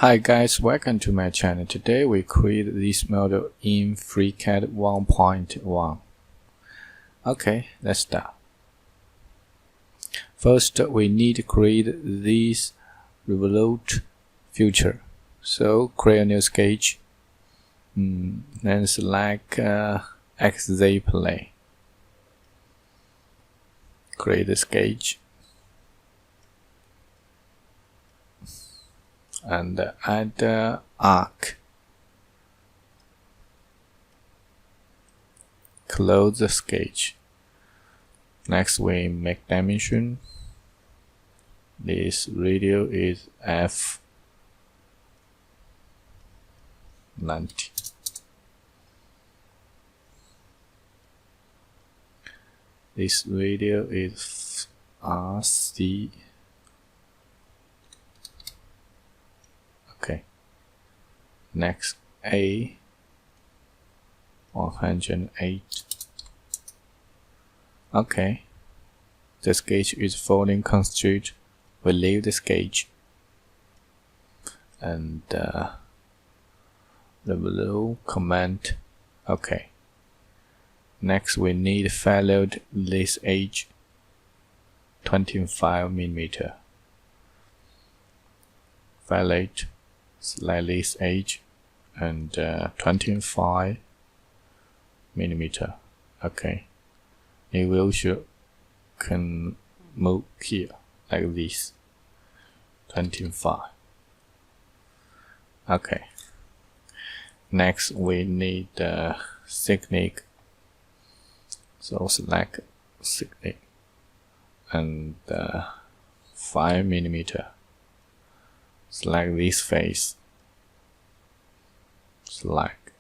Hi guys, welcome to my channel. Today we create this model in FreeCAD 1.1. Okay, let's start. First, we need to create this revolute feature. So create a new sketch. Then select XZ plane. Create a sketch. And add arc. Close the sketch. Next, we make dimension. This radius is F90. This radius is RC. Okay. Next, A 108. Okay. The sketch is folding constraint. We leave the sketch. And the below comment. Okay. Next, we need follow this edge 25 mm. Follow select this edge and 25 mm. Okay. It will can move here like this. 25. Okay. Next, we need thickness. So select thickness and 5 mm. Select this face. Select.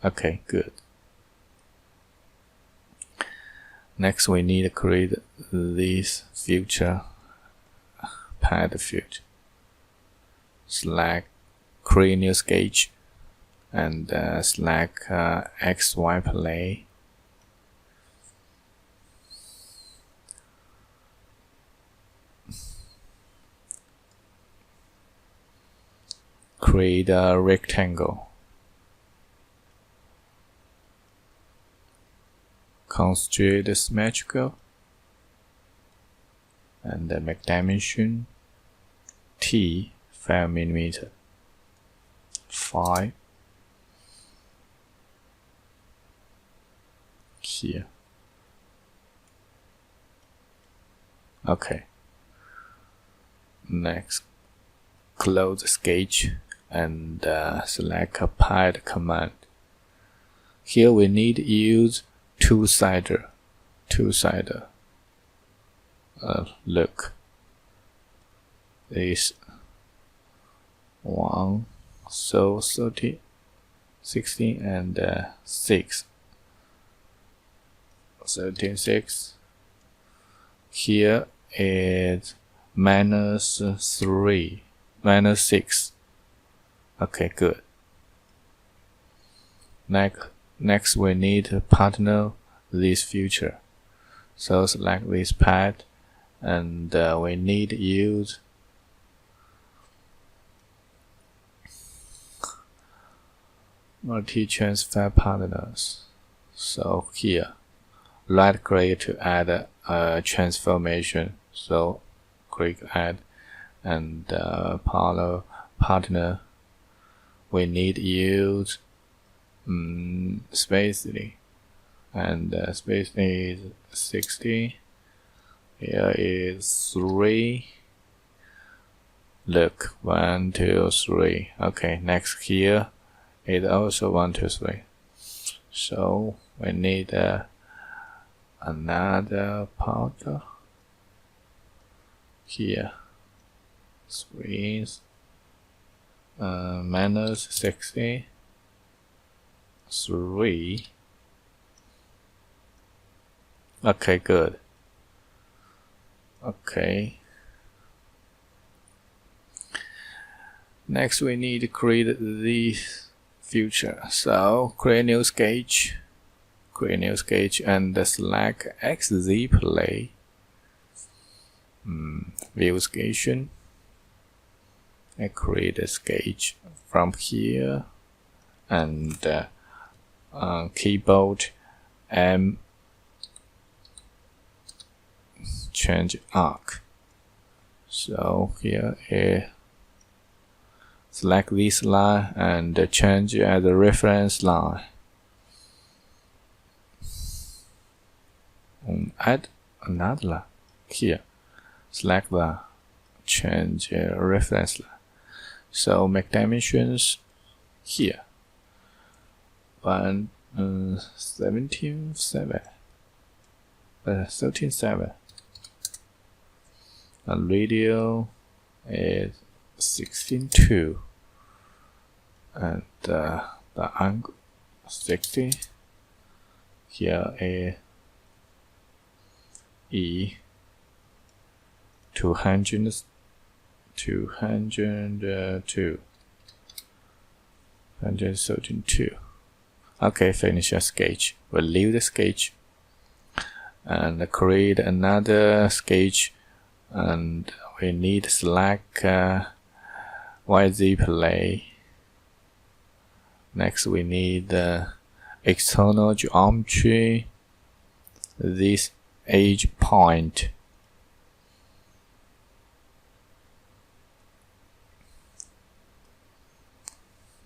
Okay, good. Next, we need to create this feature pad field. Select create new sketch and select XY plane. Create a rectangle. Constraint symmetrical and make dimension T 5 mm. 5 here. Okay. Next, close the sketch and select a pad command. Here we need to use two-sider. Look. This one, so 30, 16 and 6. 36. Here is -3, -6. Okay, good. Next, we need to partner this feature. So select this pad, and we need to use multi-transfer partners. So here, right click to add a transformation. So click add and partner. We need to use spacing, and spacing is 60. Here is 3. Look, 1, 2, 3. Okay, next here is also 1, 2, 3. So we need another part here. 3 -60. 3. Okay, good. Okay. Next, we need to create this feature. So create new sketch. And select XZ plane. View sketch. I create a sketch from here, and keyboard M, change arc. So here select this line and change as a reference line. Add another line here. Select the change reference line. So make dimensions here. 13.7. And radial is 16.2. And the angle 60. Here is E 202. Okay, finish your sketch. We'll leave the sketch and create another sketch, and we need to select YZ plane. Next we need external geometry, this edge point.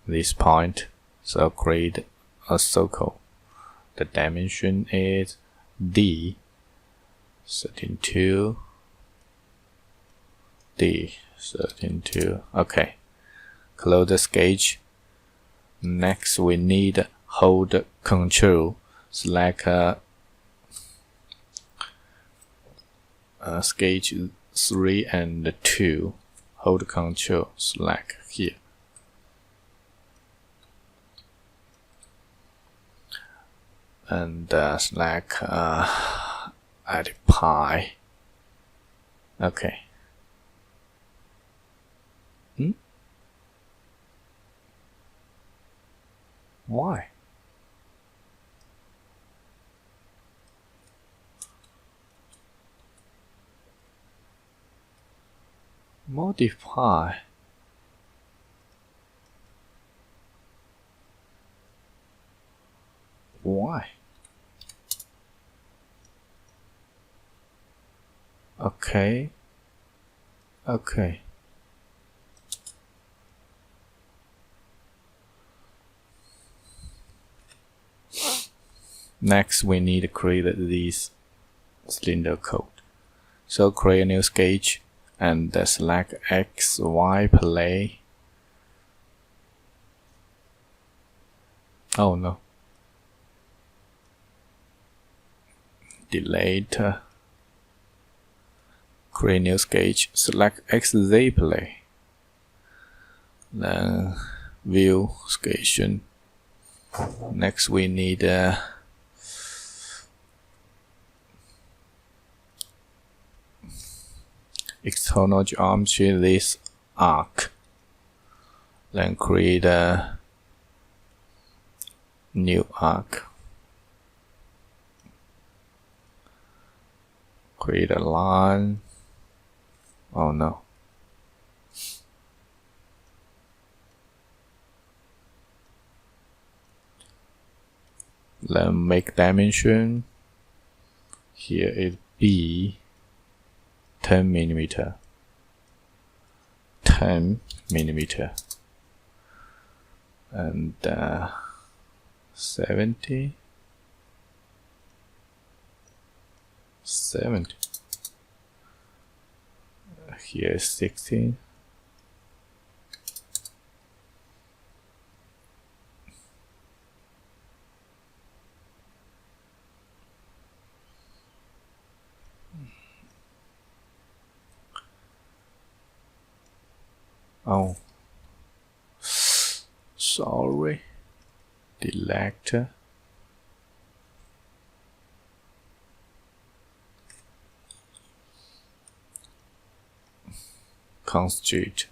This point, so create a circle. The dimension is D 13.2. D 13.2. Okay, close the sketch. Next we need hold control, select sketch 3 and 2, hold control, select here. And select add pi. Okay. Why? Modify. Why? Okay. Next, we need to create this cylindrical. So create a new sketch and select XY plane. Oh no. Delete. Create new sketch, select XZ plane. Then view sketch. Next we need external geometry, this arc. Then create a new arc. Create a line. Oh no. Then make dimension. Here is B 10 millimeter. 10 millimeter. And 70. Here is 16. Oh, sorry. Delete. Constraint.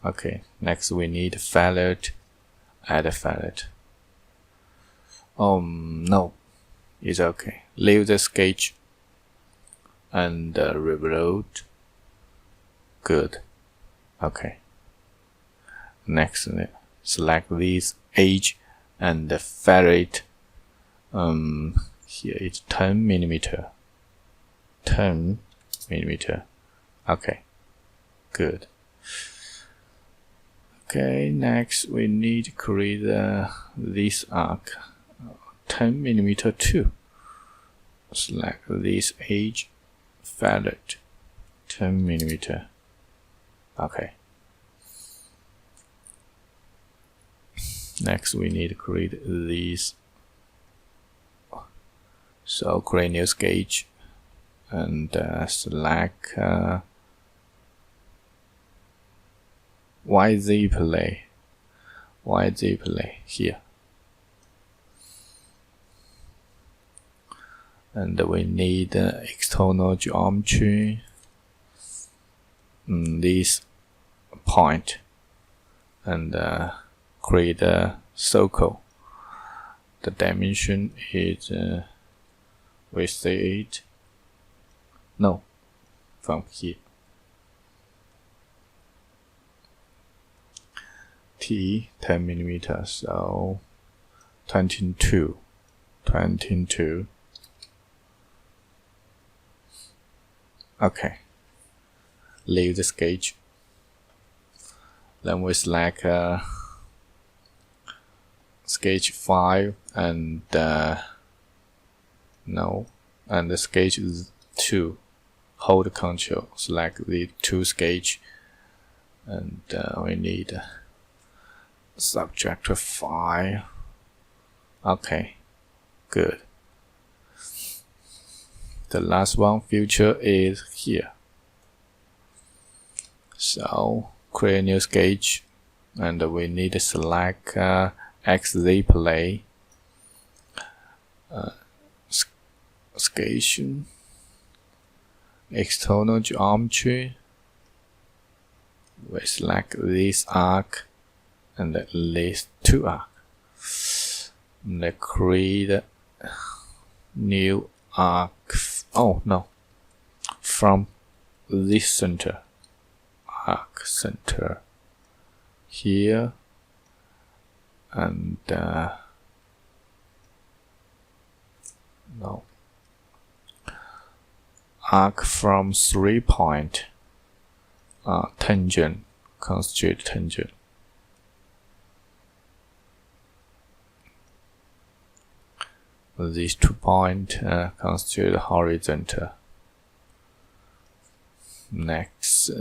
Okay, next we need fillet. Add a fillet. Oh no, it's okay. Leave the sketch and reload. Good. Okay. Next, select this edge and ferrite. Here it's 10 millimeter. 10 millimeter. Okay. Good. Okay. Next, we need to create this arc. 10 millimeter too. Select this edge, ferrite. 10 millimeter. Okay. Next, we need to create these. So create new sketch and select YZ plane. YZ plane here. And we need external geometry. This point and create a circle. The dimension is we say it. No, from here. T 10 millimeters, so 22. Okay. Leave the sketch. Then we select sketch 5 and no, and the sketch 2. Hold Control, select the 2 sketch, and we need subject file. Okay, good. The last one feature is here. So create a new sketch, and we need to select XZ plane. Sketch, external geometry. We select this arc and these 2 arcs. And create new arc. Oh no, from this center. Arc center here, and no, arc from 3 point, tangent, constitute tangent. These 2 points constitute horizontal. Next,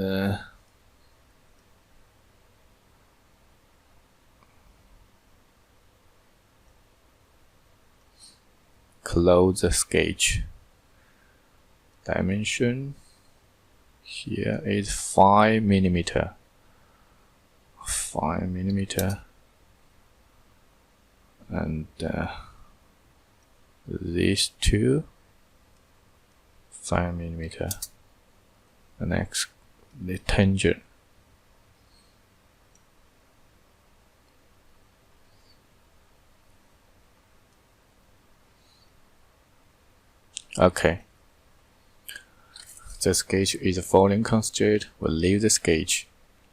close the sketch. Dimension here is 5 millimeter. 5 millimeter, and these 2 5 millimeter. The next, the tangent. Okay. The sketch is falling constraint. We'll leave the sketch.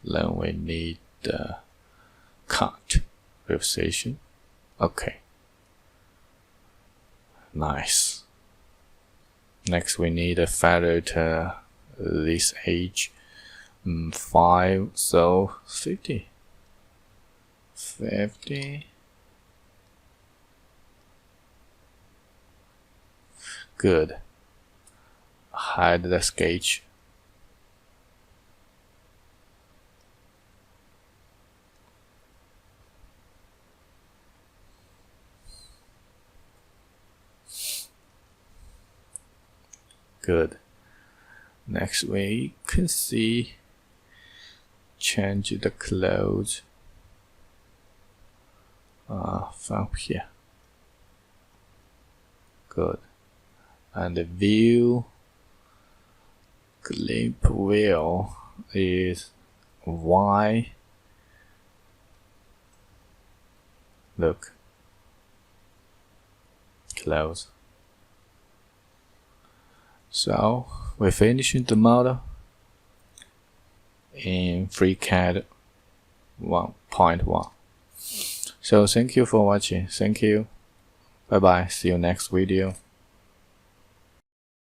Then we need the cut precision. Okay. Nice. Next, we need a ferrite this edge 5, so 50. Good. Hide the sketch. Good. Next, we can see change the clothes from here. Good. And the view clip wheel is Y. Look. Close. So we finished the model. in FreeCAD 1.1. So thank you for watching. Thank you. Bye bye. See you next video.